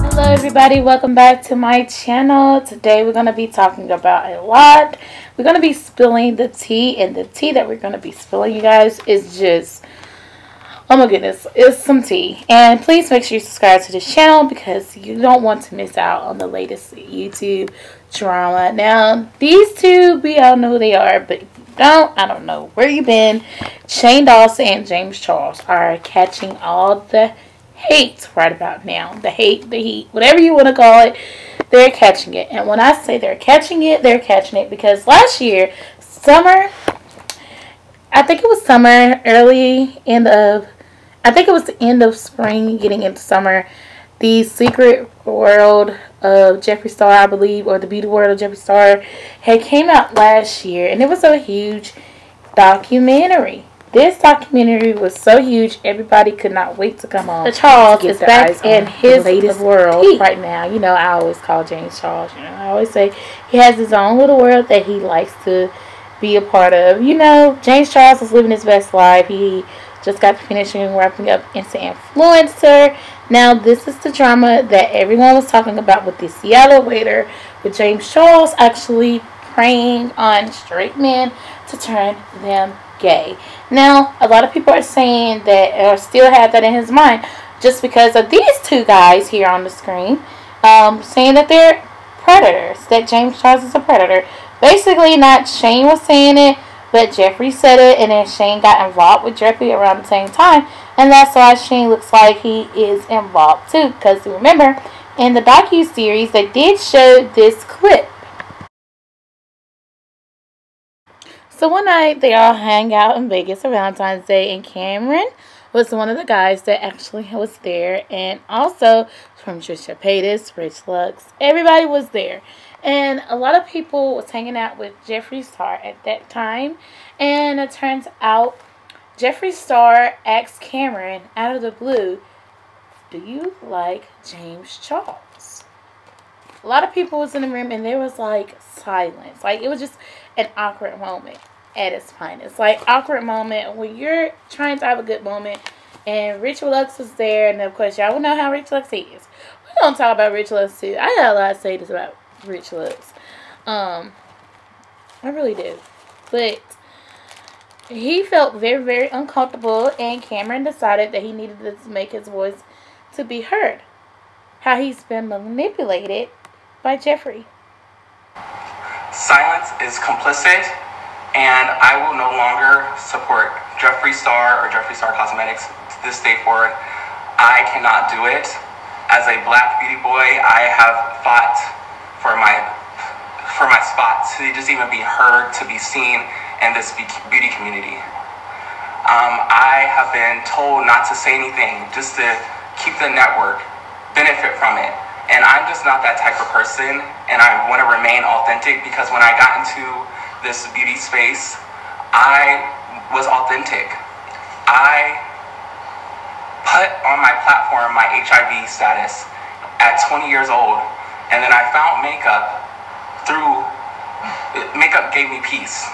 Hello everybody, welcome back to my channel. Today we're going to be talking about a lot. We're going to be spilling the tea, and the tea that we're going to be spilling, you guys, is just, oh my goodness, it's some tea. And please make sure you subscribe to this channel because you don't want to miss out on the latest YouTube drama. Now, these two, we all know who they are, but I don't know where you've been. Shane Dawson and James Charles are catching all the hate right about now. The hate, the heat, whatever you want to call it, they're catching it. And when I say they're catching it because last year, summer, I think it was summer, I think it was the end of spring, getting into summer, the Secret World of Jeffree Star, I believe, or the Beauty World of Jeffree Star, had came out last year, and it was a huge documentary. This documentary was so huge, everybody could not wait to come on. Charles is back in his latest world right now. You know, I always call James Charles. You know, I always say he has his own little world that he likes to be a part of. You know, James Charles is living his best life. He just got finishing wrapping up into Influencer. Now, this is the drama that everyone was talking about with this yellow waiter, with James Charles actually preying on straight men to turn them gay. Now, a lot of people are saying that, or still have that in his mind, just because of these two guys here on the screen, saying that they're predators, that James Charles is a predator. Basically, not Shane was saying it, but Jeffree said it, and then Shane got involved with Jeffree around the same time, and that's why Shane looks like he is involved too, because remember, in the docu-series, they did show this clip. So one night, they all hang out in Vegas for Valentine's Day, and Cameron was one of the guys that actually was there, and also from Trisha Paytas, Rich Lux, everybody was there. And a lot of people was hanging out with Jeffree Star at that time, and it turns out Jeffree Star asked Cameron out of the blue, "Do you like James Charles?" A lot of people was in the room, and there was like silence. Like, it was just an awkward moment at its finest. Like, awkward moment when you're trying to have a good moment, and Rich Lux was there, and of course y'all will know how Rich Lux is. We're gonna talk about Rich Lux too. I got a lot to say this about Rich Lux. I really do. But he felt very, very uncomfortable, and Cameron decided that he needed to make his voice to be heard. How he's been manipulated by Jeffree. Silence is complicit, and I will no longer support Jeffree Star or Jeffree Star Cosmetics this day forward. I cannot do it. As a black beauty boy, I have fought for my spot to just even be heard, to be seen in this beauty community. I have been told not to say anything, just to keep the network, benefit from it. And I'm just not that type of person, and I want to remain authentic, because when I got into this beauty space, I was authentic. I put on my platform my HIV status at 20 years old, and then I found makeup. Makeup gave me peace.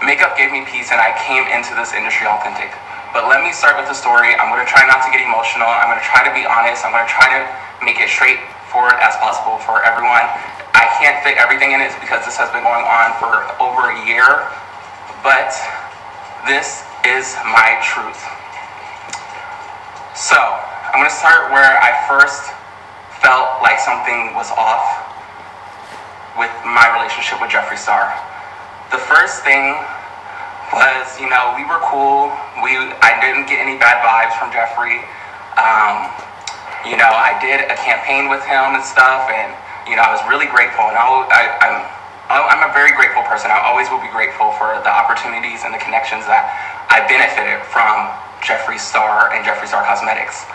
Makeup gave me peace, and I came into this industry authentic. But let me start with the story. I'm going to try not to get emotional. I'm going to try to be honest. I'm going to try to make it straightforward as possible for everyone. I can't fit everything in it because this has been going on for over a year. But this is my truth. So, I'm going to start where I first felt like something was off with my relationship with Jeffree Star. The first thing was, you know, we were cool. I didn't get any bad vibes from Jeffree. You know, I did a campaign with him and stuff, and you know, I was really grateful. And I'm a very grateful person. I always will be grateful for the opportunities and the connections that I benefited from Jeffree Star and Jeffree Star Cosmetics.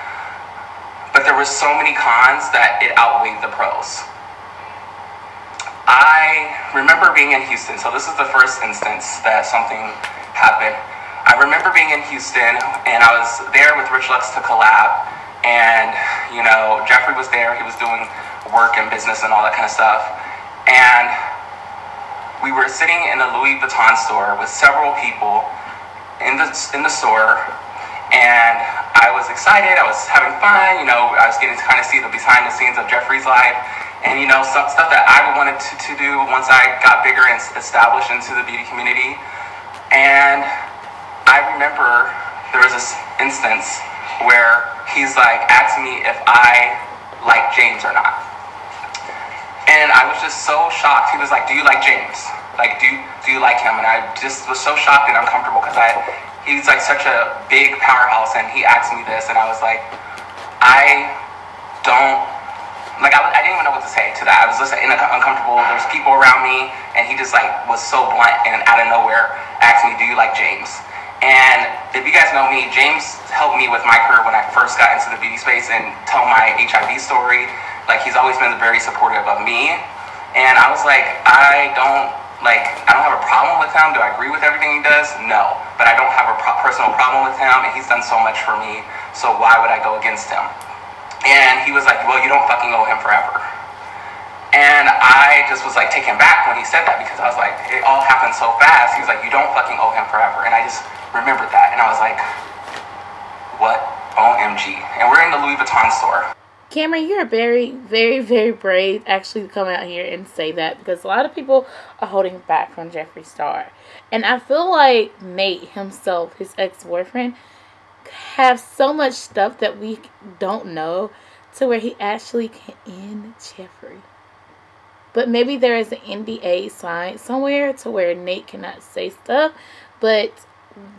But there were so many cons that it outweighed the pros. I remember being in Houston, so this is the first instance that something happened. I remember being in Houston, and I was there with Rich Lux to collab, and, you know, Jeffree was there. He was doing work and business and all that kind of stuff, and we were sitting in a Louis Vuitton store with several people in the store, And I was excited. I was having fun. You know, I was getting to kind of see the behind the scenes of Jeffree's life. And, you know, some stuff that I wanted to do once I got bigger and established into the beauty community. And I remember there was this instance where he's like asking me if I like James or not. And I was just so shocked. He was like, do you like James? Like, do you like him? And I just was so shocked and uncomfortable because he's like such a big powerhouse, and he asked me this, and I was like, I didn't even know what to say to that. I was just uncomfortable. There's people around me, and he just like was so blunt and out of nowhere asked me, do you like James? And if you guys know me, James helped me with my career when I first got into the beauty space and tell my HIV story. Like, he's always been very supportive of me. And I was like, I don't have a problem with him. Do I agree with everything he does? No. But I don't have a personal problem with him, and he's done so much for me, so why would I go against him? And he was like, well, you don't fucking owe him forever. And I just was like taken back when he said that, because I was like, it all happened so fast. He was like, you don't fucking owe him forever. And I just remembered that, and I was like, what? OMG. And we're in the Louis Vuitton store. Cameron, you're very, very, very brave actually to come out here and say that, because a lot of people are holding back from Jeffree Star. And I feel like Nate himself, his ex-boyfriend, have so much stuff that we don't know to where he actually can end Jeffree. But maybe there is an NDA signed somewhere to where Nate cannot say stuff, but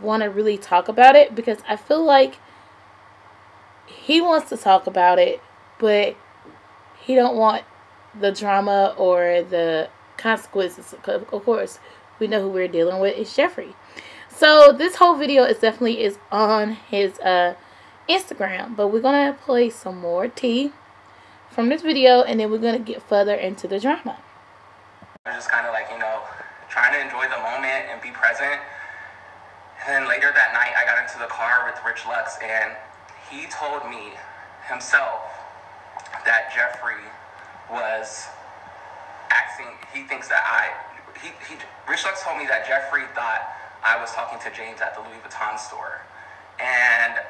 want to really talk about it, because I feel like he wants to talk about it, but he don't want the drama or the consequences. Of course, we know who we're dealing with is Jeffree. So this whole video is definitely on his Instagram, but we're gonna play some more tea from this video, and then we're gonna get further into the drama. I was just kind of like, you know, trying to enjoy the moment and be present. And then later that night, I got into the car with Rich Lux, and he told me himself that Jeffree was asking, Rich Lux told me that Jeffree thought I was talking to James at the Louis Vuitton store. And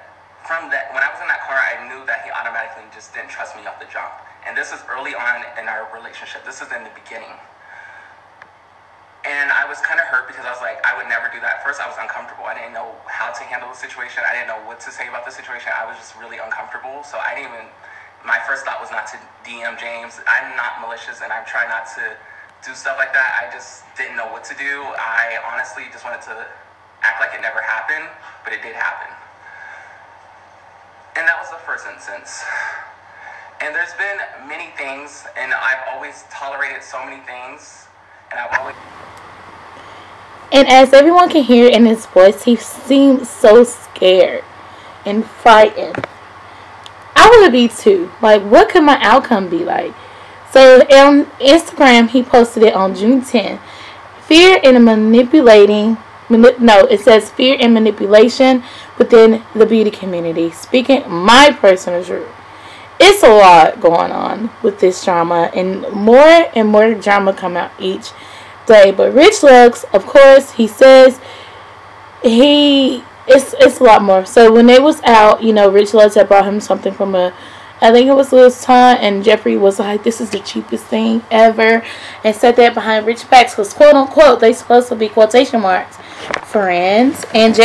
from that, when I was in that car, I knew that he automatically just didn't trust me off the jump. And this is early on in our relationship. This is in the beginning. And I was kind of hurt, because I was like, I would never do that. First, I was uncomfortable. I didn't know how to handle the situation. I didn't know what to say about the situation. I was just really uncomfortable. So my first thought was not to DM James. I'm not malicious, and I try not to do stuff like that. I just didn't know what to do. I honestly just wanted to act like it never happened, but it did happen. And that was the first instance. And there's been many things, and I've always tolerated so many things, and I've always... And as everyone can hear in his voice, he seems so scared and frightened. I would be too. Like, what could my outcome be like? So on Instagram, he posted it on June 10th. Fear and manipulating. It says fear and manipulation within the beauty community. Speaking my personal truth. It's a lot going on with this drama, and more drama come out each day. But Rich Lux, of course, he says it's a lot more. So when they was out, you know, Rich Lux had brought him something from I think it was Louis Vuitton, and Jeffree was like, this is the cheapest thing ever, and said that behind Rich backs, because quote unquote they supposed to be quotation marks friends. And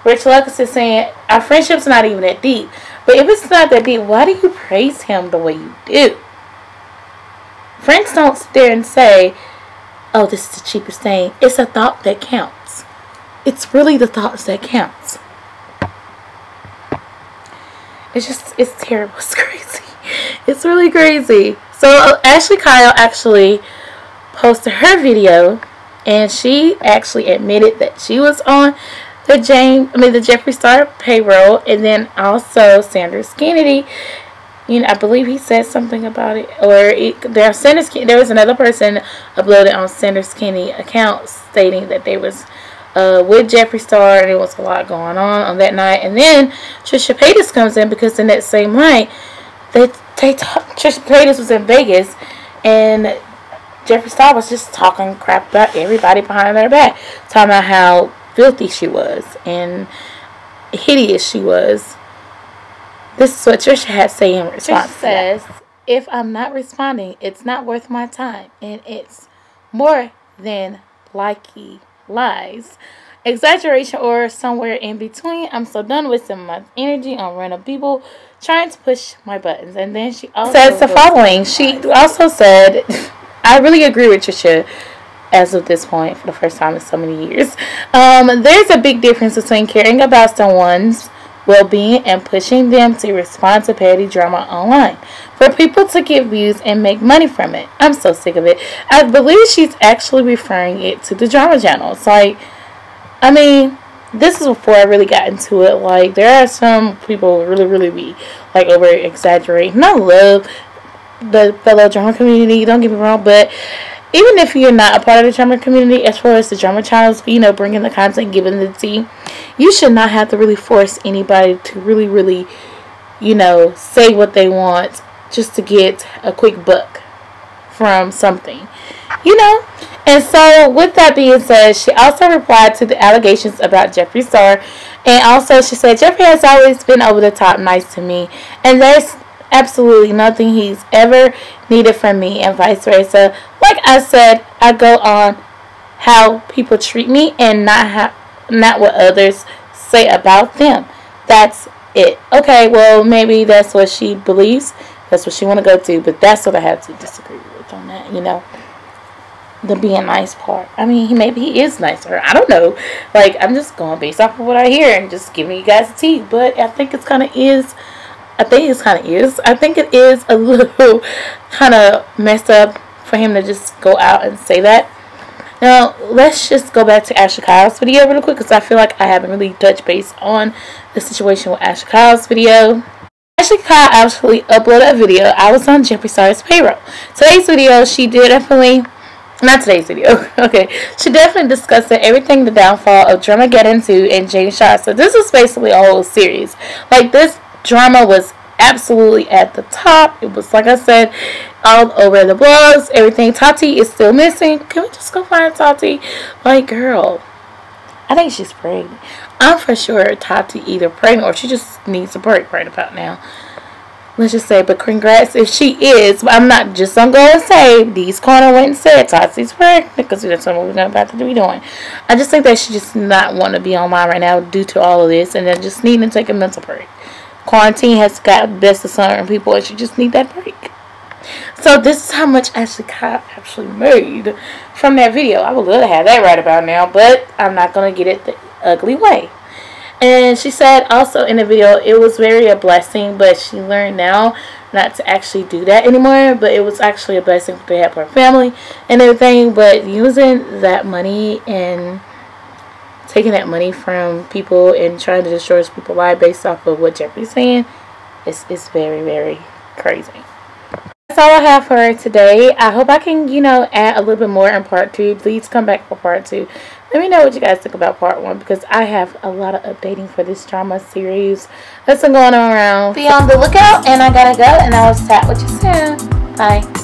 Rich Lux is saying our friendship's not even that deep. But if it's not that deep, why do you praise him the way you do? Friends don't sit there and say, oh, this is the cheapest thing. It's a thought that counts. It's really the thoughts that counts. It's terrible. It's crazy. It's really crazy. So Ashley Kyle actually posted her video, and she actually admitted that she was on the Jeffree Star payroll, and then also Sanders Kennedy. You know, I believe he said something about it, there was another person uploaded on Sanders Kennedy account stating that they was with Jeffree Star, and there was a lot going on that night. And then Trisha Paytas comes in, because in that same night, Trisha Paytas was in Vegas, and Jeffree Star was just talking crap about everybody behind their back, talking about how filthy she was. And hideous she was. This is what Trisha had to say in response. Trisha says, if I'm not responding, it's not worth my time, and it's more than likely lies, exaggeration, or somewhere in between. I'm so done wasting my energy on random people trying to push my buttons. And then she also says the following. She also said, I really agree with Trisha as of this point for the first time in so many years. There's a big difference between caring about someone's well-being and pushing them to respond to petty drama online for people to get views and make money from it. I'm so sick of it. I believe she's actually referring it to the drama channels. Like, I mean, this is before I really got into it. Like, there are some people who really be like over exaggerating. And I love the fellow drama community, don't get me wrong, but even if you're not a part of the drama community, as far as the drama channels, you know, bringing the content, giving the tea, you should not have to really force anybody to really, you know, say what they want just to get a quick buck from something, you know. And so, with that being said, she also replied to the allegations about Jeffree Star, and also she said, Jeffree has always been over the top nice to me, and there's absolutely nothing he's ever needed from me, and vice versa. Like I said, I go on how people treat me and not what others say about them. That's it. Okay, well, maybe that's what she believes. That's what she want to go to, but that's what I have to disagree with on that, you know. The being nice part. I mean, maybe he is nicer. I don't know. Like, I'm just going based off of what I hear and just giving you guys the tea. But I think it's kind of is. I think it is a little kind of messed up for him to just go out and say that. Now, let's just go back to Ashley Kyle's video real quick, because I feel like I haven't really touched base on the situation with Ashley Kyle's video. Ashley Kyle actually uploaded a video. I was on Jeffree Star's payroll. Today's video, she did definitely... Not today's video. Okay. She definitely discussed everything, the downfall of Drama Get Into and James Shaw. So this is basically a whole series. Like, this drama was absolutely at the top. It was, like I said, all over the blogs, everything. Tati is still missing. Can we just go find Tati? Like, girl, I think she's pregnant. I'm for sure Tati either pregnant or she just needs a break right about now. Let's just say, but congrats if she is. But I'm not just gonna go and say these corner went and said Tati's pregnant, because that's what we're about to be doing. I just think that she just not want to be online right now due to all of this, and then just needing to take a mental break. Quarantine has got the best of certain people, and she just need that break. So this is how much Ashley Kyle actually made from that video. I would love to have that right about now, but I'm not gonna get it the ugly way. And she said also in the video, it was very a blessing, but she learned now not to actually do that anymore. But it was actually a blessing to help her family and everything. But using that money and taking that money from people and trying to destroy people's lives based off of what Jeffree's saying is very crazy. That's all I have for her today. I hope I can, you know, add a little bit more in part 2. Please come back for part 2. Let me know what you guys think about part 1, because I have a lot of updating for this drama series that's been going on around. Be on the lookout, and I gotta go, and I will chat with you soon. Bye.